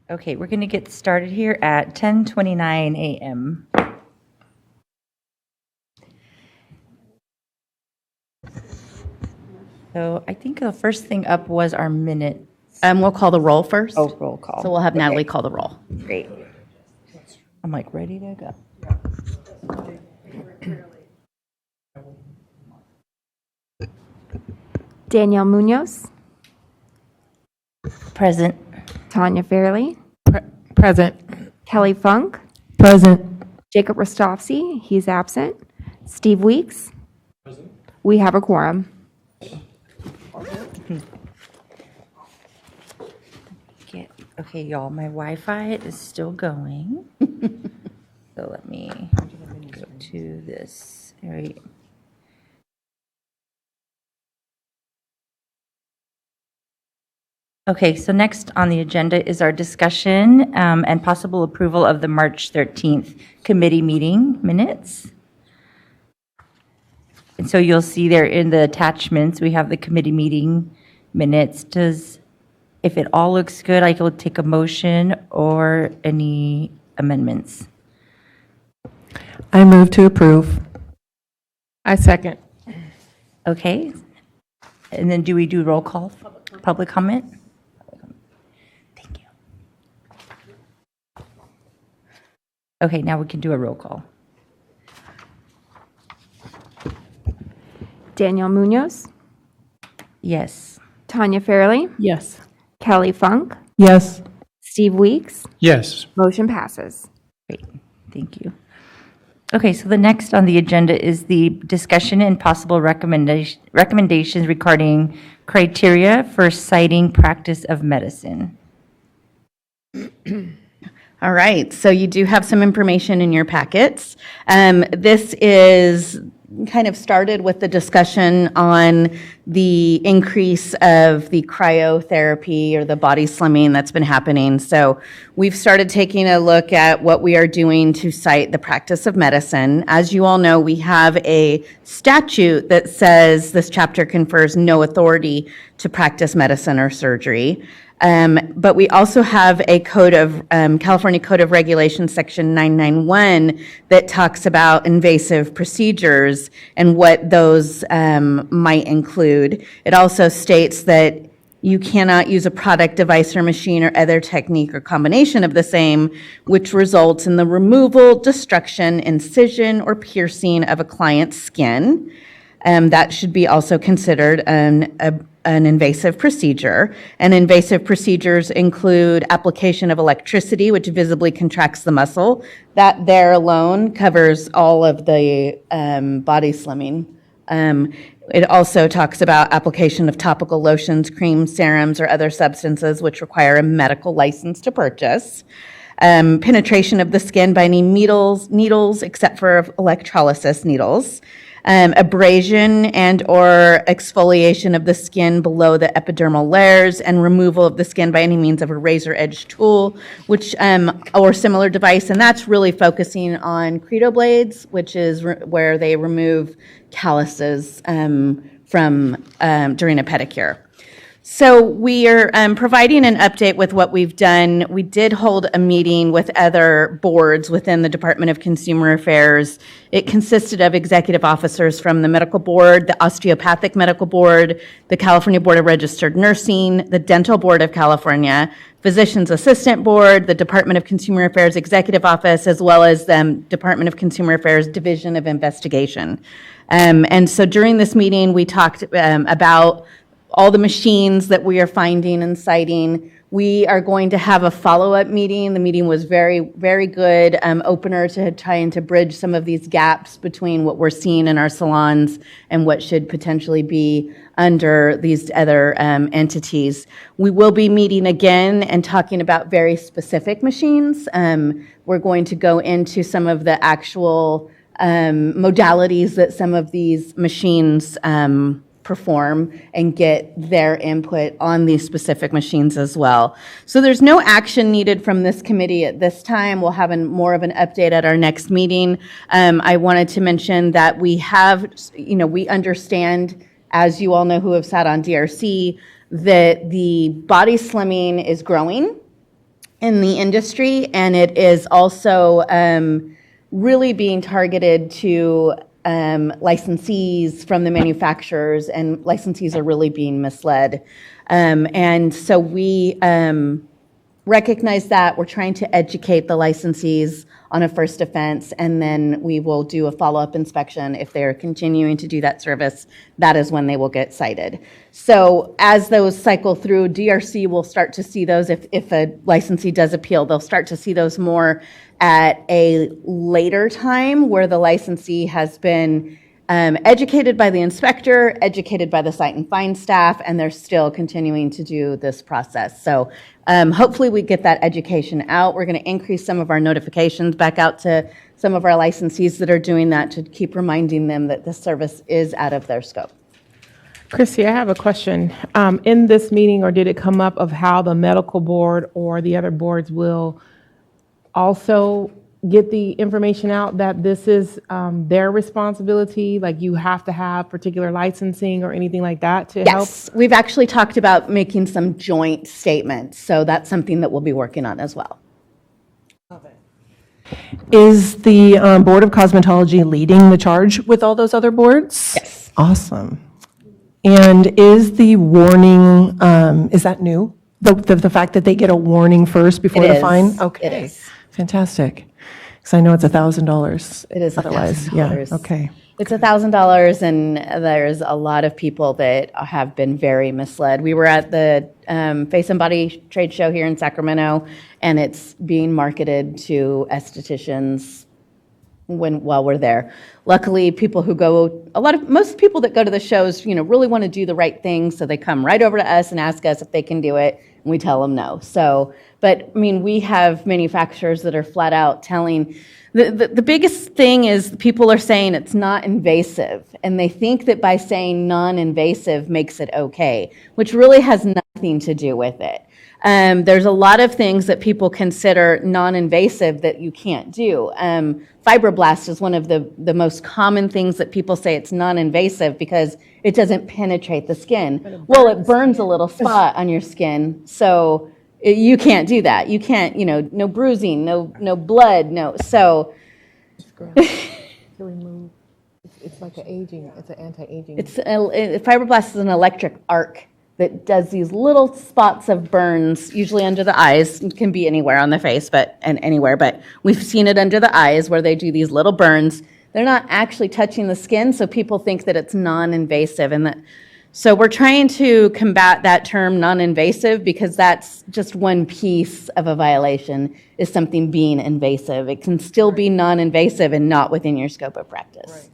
Okay, we're going to get started here at 10:29 a.m. So I think the first thing up was our minute. We'll call the roll first. Oh, roll call. So we'll have Natalie Okay, call the roll. Great. I'm like ready to go. Danielle Munoz, Present. Tanya Fairley, Present. Kelly Funk, Present. Jacob Rostovsky, he's absent. Steve Weeks. We have a quorum. Okay, y'all, my Wi-Fi is still going. So let me go to this. All right. Okay, so next on the agenda is our discussion and possible approval of the March 13th committee meeting minutes. And so you'll see there in the attachments, we have the committee meeting minutes. If it all looks good, I will take a motion or any amendments. I move to approve. I second. Okay. And then do we do roll call? Public comment? Thank you. Okay, now we can do a roll call. Danielle Munoz, Yes. Tanya Fairley, Yes. Kelly Funk, Yes. Steve Weeks. Yes. Motion passes. Great, thank you. Okay, so the next on the agenda is the discussion and possible recommendations regarding criteria for citing practice of medicine. All right, so you do have some information in your packets. This is kind of started with the discussion on the increase of the cryotherapy or the body slimming that's been happening. So we've started taking a look at what we are doing to cite the practice of medicine. As you all know, we have a statute that says this chapter confers no authority to practice medicine or surgery. But we also have a California Code of Regulations, Section 991, that talks about invasive procedures and what those might include. It also states that you cannot use a product, device, or machine or other technique or combination of the same, which results in the removal, destruction, incision, or piercing of a client's skin. That should be also considered an invasive procedure. And invasive procedures include application of electricity, which visibly contracts the muscle. That there alone covers all of the body slimming. It also talks about application of topical lotions, creams, serums, or other substances which require a medical license to purchase. Penetration of the skin by any needles except for electrolysis needles. Abrasion and or exfoliation of the skin below the epidermal layers, and removal of the skin by any means of a razor edge tool, which or similar device, and that's really focusing on credo blades, which is where they remove calluses from during a pedicure. So we are providing an update with what we've done. We did hold a meeting with other boards within the Department of Consumer Affairs. It consisted of executive officers from the Medical Board, the Osteopathic Medical Board, the California Board of Registered Nursing, the Dental Board of California, Physicians Assistant Board, the Department of Consumer Affairs Executive Office, as well as the Department of Consumer Affairs Division of Investigation. And so during this meeting, we talked about all the machines that we are finding and citing. We are going to have a follow-up meeting. The meeting was very, very good opener to trying to bridge some of these gaps between what we're seeing in our salons and what should potentially be under these other entities. We will be meeting again and talking about very specific machines. We're going to go into some of the actual modalities that some of these machines perform and get their input on these specific machines as well. So there's no action needed from this committee at this time. We'll have more of an update at our next meeting. I wanted to mention that we have, we understand, as you all know who have sat on DRC, that the body slimming is growing. in the industry, and it is also really being targeted to licensees from the manufacturers, and licensees are really being misled. And so we recognize that. We're trying to educate the licensees on a first offense, and then we will do a follow-up inspection. If they're continuing to do that service, that is when they will get cited. So as those cycle through, DRC will start to see those. If a licensee does appeal, they'll start to see those more at a later time where the licensee has been educated by the inspector, educated by the cite and fine staff, and they're still continuing to do this process. So hopefully we get that education out. We're going to increase some of our notifications back out to some of our licensees that are doing that to keep reminding them that this service is out of their scope. Chrissy, I have a question. In this meeting, or did it come up of how the medical board or the other boards will also get the information out that this is their responsibility? Like you have to have particular licensing or anything like that to help? Yes, we've actually talked about making some joint statements, so that's something that we'll be working on as well. Is the Board of Cosmetology leading the charge with all those other boards? Yes. Awesome. And is the warning, is that new? The fact that they get a warning first before It the is. fine? It Okay, is. fantastic. Because I know it's $1,000. It is Otherwise, $1,000. yeah, okay. It's $1,000, and there's a lot of people that have been very misled. We were at the Face and Body trade show here in Sacramento, and it's being marketed to estheticians while we're there. Luckily, people who go, most people that go to the shows, really want to do the right thing, so they come right over to us and ask us if they can do it, and we tell them no. So, but I mean, we have manufacturers that are flat out telling. The biggest thing is people are saying it's not invasive, and they think that by saying non-invasive makes it okay, which really has nothing to do with it. There's a lot of things that people consider non-invasive that you can't do. Fibroblast is one of the most common things that people say it's non-invasive because it doesn't penetrate the skin. Well, it burns a little spot on your skin, so you can't do that. You can't, no bruising, no blood, no. So To remove, it's like an anti-aging. Fibroblast is an electric arc that does these little spots of burns, usually under the eyes. It can be anywhere on the face, but we've seen it under the eyes where they do these little burns. They're not actually touching the skin, so people think that it's non-invasive, so we're trying to combat that term non-invasive because that's just one piece of a violation, is something being invasive. It can still be non-invasive and not within your scope of practice.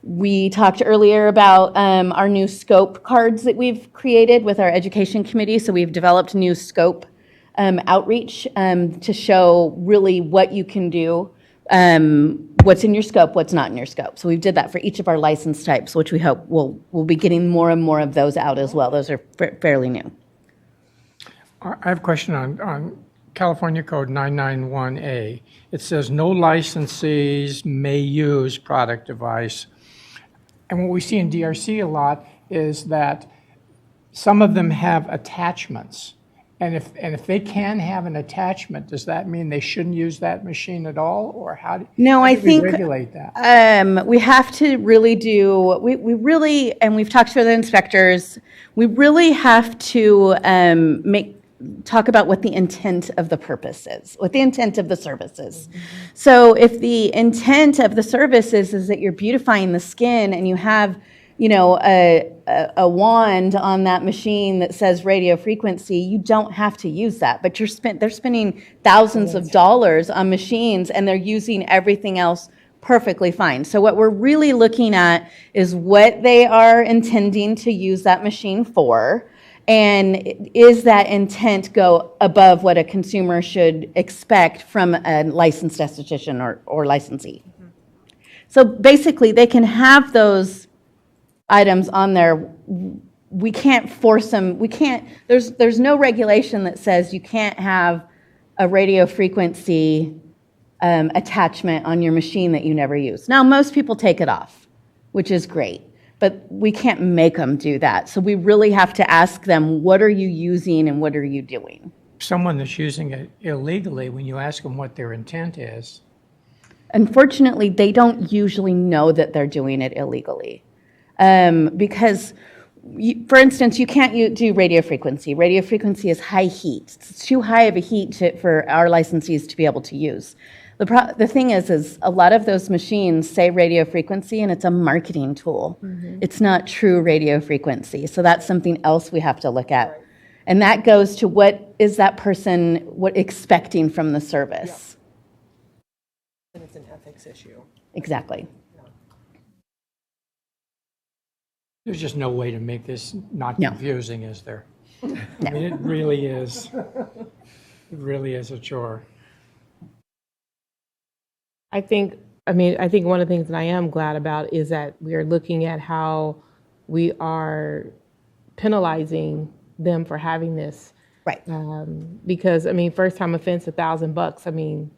We talked earlier about our new scope cards that we've created with our education committee. So we've developed new scope outreach to show really what you can do, what's in your scope, what's not in your scope. So we did that for each of our license types, which we hope we'll be getting more and more of those out as well. Those are fairly new. I have a question on California Code 991A. It says no licensees may use product device. And what we see in DRC a lot is that some of them have attachments. And if they can have an attachment, does that mean they shouldn't use that machine at all? Or how do we regulate that? We have to really we really, and we've talked to other inspectors, we really have to talk about what the intent of the purpose is, what the intent of the service is. So if the intent of the service is that you're beautifying the skin and you have a wand on that machine that says radio frequency, you don't have to use that. But they're spending thousands of dollars on machines and they're using everything else perfectly fine. So what we're really looking at is what they are intending to use that machine for, and is that intent go above what a consumer should expect from a licensed esthetician or licensee. So basically, they can have those items on there. We can't force them. There's no regulation that says you can't have a radio frequency attachment on your machine that you never use. Now, most people take it off, which is great. but we can't make them do that. So we really have to ask them, what are you using and what are you doing? Someone that's using it illegally, when you ask them what their intent is, Unfortunately, they don't usually know that they're doing it illegally. Because, for instance, you can't do radio frequency. Radio frequency is high heat. It's too high of a heat for our licensees to be able to use. The thing is a lot of those machines say radio frequency, and it's a marketing tool. It's not true radio frequency. So that's something else we have to look at. And that goes to what is that person expecting from the service. And it's an ethics issue. Exactly. there's just no way to make this not No. confusing, is there? I mean, it really is. It really is a chore. I think one of the things that I am glad about is that we are looking at how we are penalizing them for having this. Right. Because, first time offense, $1,000.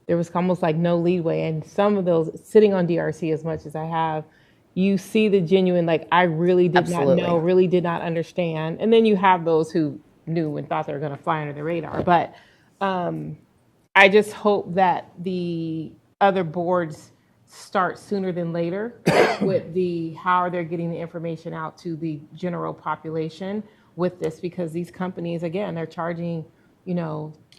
There was almost like no leeway. And some of those, sitting on DRC as much as I have, you see the genuine, like, I really did Absolutely. not know, really did not understand. And then you have those who knew and thought they were going to fly under the radar. But I just hope that the other boards start sooner than later with how they're getting the information out to the general population with this, because these companies, again, they're charging,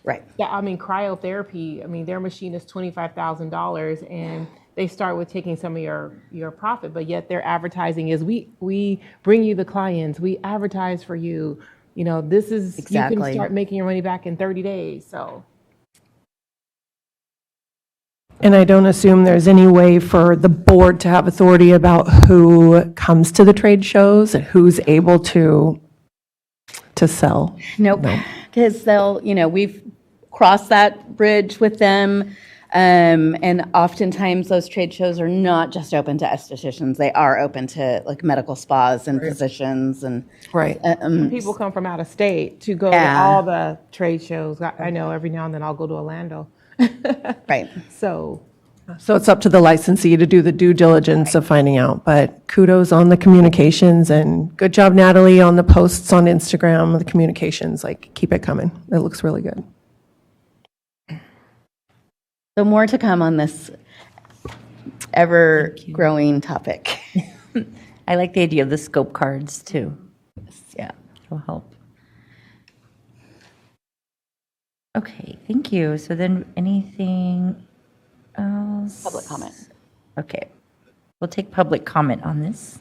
Right. cryotherapy. Their machine is $25,000 and they start with taking some of your profit, but yet their advertising is, we bring you the clients, we advertise for you. This is, you Exactly. can start making your money back in 30 days. So. And I don't assume there's any way for the board to have authority about who comes to the trade shows and who's able to sell. Nope. Because we've crossed that bridge with them. And oftentimes those trade shows are not just open to estheticians. They are open to like medical spas and physicians and Right. People come from out of state to go Yeah. to all the trade shows. I know every now and then I'll go to Orlando. right. So, So it's up to the licensee to do the due diligence of finding out, but kudos on the communications and good job, Natalie, on the posts on Instagram, the communications, like, keep it coming. It looks really good. So more to come on this ever-growing topic. I like the idea of the scope cards too. Yeah. It'll help. Okay, thank you. So then anything else? Public comment. Okay, we'll take public comment on this.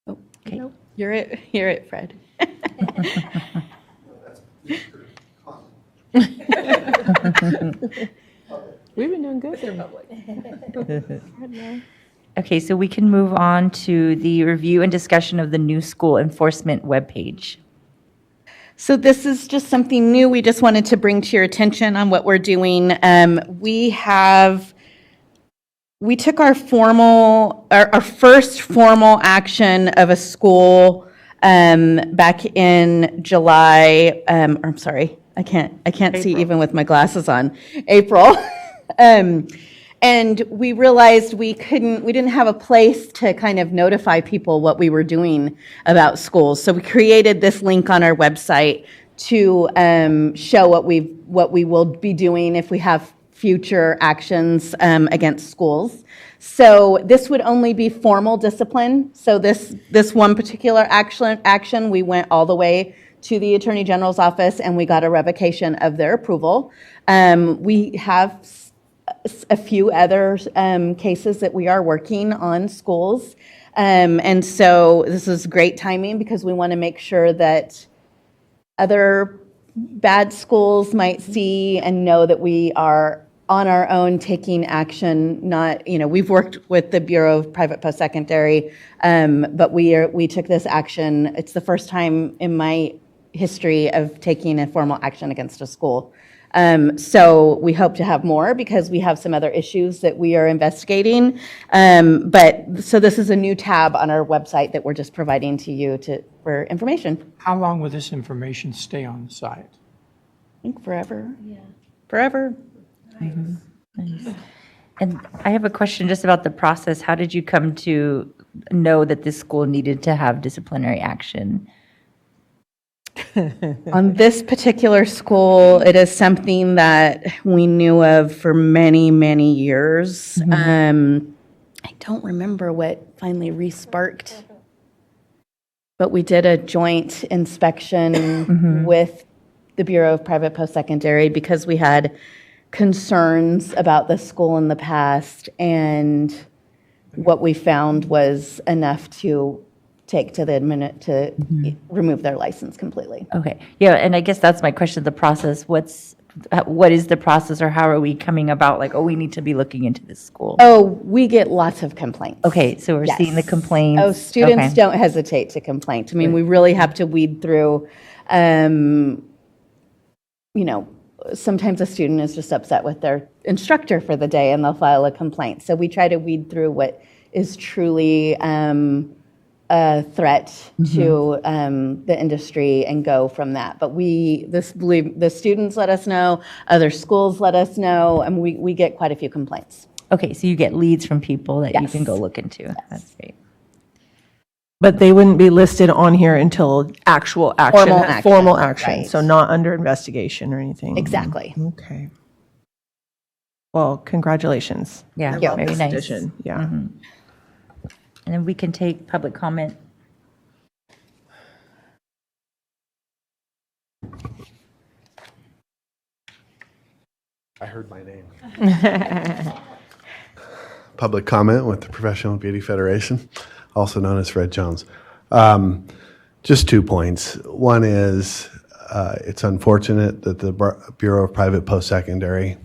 Oh, Okay. no, you're it, Fred. we've been doing good in public. Okay, so we can move on to the review and discussion of the new school enforcement webpage. So this is just something new we just wanted to bring to your attention on what we're doing. We took our first formal action of a school back in July, I'm sorry, I can't see even with my glasses on, April. And we realized we didn't have a place to kind of notify people what we were doing about schools. So we created this link on our website to show what we will be doing if we have future actions against schools. So this would only be formal discipline. So this one particular action, we went all the way to the Attorney General's office and we got a revocation of their approval. We have a few other cases that we are working on schools. And so this is great timing because we want to make sure that other bad schools might see and know that we are on our own taking action, we've worked with the Bureau of Private Post-Secondary, but we took this action. It's the first time in my history of taking a formal action against a school. So we hope to have more because we have some other issues that we are investigating. So this is a new tab on our website that we're just providing to you for information. How long will this information stay on the site? I think forever. Yeah. Forever. Nice. And I have a question just about the process. How did you come to know that this school needed to have disciplinary action? On this particular school, it is something that we knew of for many, many years. I don't remember what finally re-sparked, but we did a joint inspection with the Bureau of Private Post-Secondary because we had concerns about the school in the past, and what we found was enough to take to the minute to remove their license completely. Okay, yeah, and I guess that's my question, the process. What is the process, or how are we coming about, like, oh, we need to be looking into this school? Oh, we get lots of complaints. Okay, so we're seeing the Yes. complaints. Oh, students Okay. don't hesitate to complain. I mean, we really have to weed through, sometimes a student is just upset with their instructor for the day and they'll file a complaint. So we try to weed through what is truly a threat to the industry and go from that. But the students let us know, other schools let us know, and we get quite a few complaints. Okay, so you get leads from people that you can Yes. go look into. That's great. But they wouldn't be listed on here until actual action. Formal action, Formal action, right. so not under investigation or anything. Exactly. Okay. Well, congratulations. Yeah, you. very This nice. addition, yeah. And then we can take public comment. I heard my name. Public comment with the Professional Beauty Federation, also known as Fred Jones. Just 2 points. One is it's unfortunate that the Bureau of Private Post-Secondary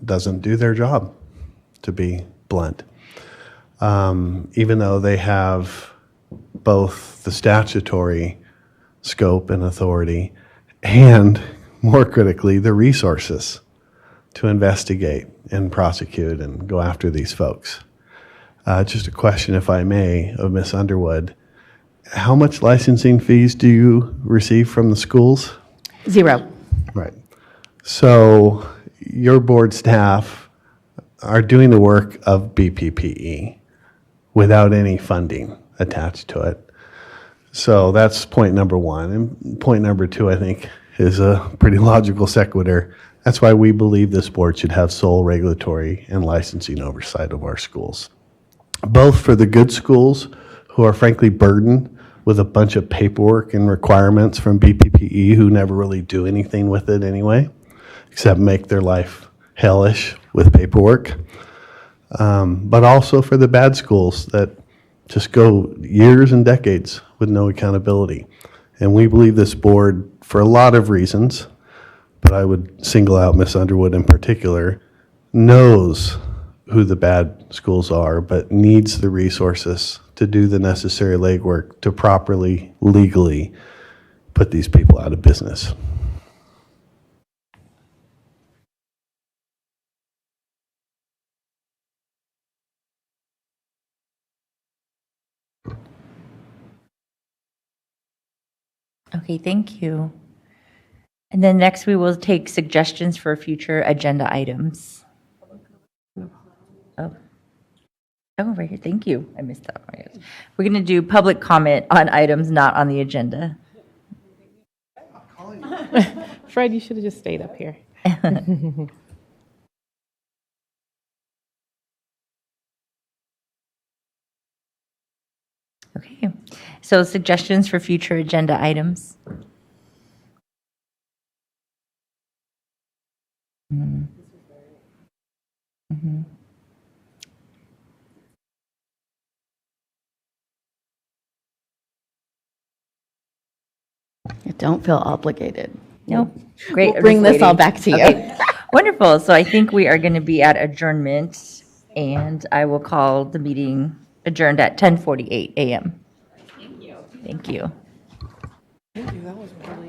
doesn't do their job, to be blunt. Even though they have both the statutory scope and authority and, more critically, the resources to investigate and prosecute and go after these folks. Just a question, if I may, of Ms. Underwood. How much licensing fees do you receive from the schools? 0. Right. So your board staff are doing the work of BPPE without any funding attached to it. So that's point number one. And point number two, I think, is a pretty logical sequitur. That's why we believe this board should have sole regulatory and licensing oversight of our schools. Both for the good schools who are frankly burdened with a bunch of paperwork and requirements from BPPE who never really do anything with it anyway, except make their life hellish with paperwork. But also for the bad schools that just go years and decades with no accountability. And we believe this board, for a lot of reasons, but I would single out Ms. Underwood in particular, knows who the bad schools are, but needs the resources to do the necessary legwork to properly, legally put these people out of business. Okay, thank you. And then next, we will take suggestions for future agenda items. Oh, right here, thank you. I missed that one. We're going to do public comment on items not on the agenda. Fred, you should have just stayed up here. Okay, so suggestions for future agenda items. Don't feel obligated. No, great. We'll bring I'm just this all waiting. back to you. Okay, wonderful. So I think we are going to be at adjournment, and I will call the meeting adjourned at 10:48 a.m. Thank you. Thank you, that was really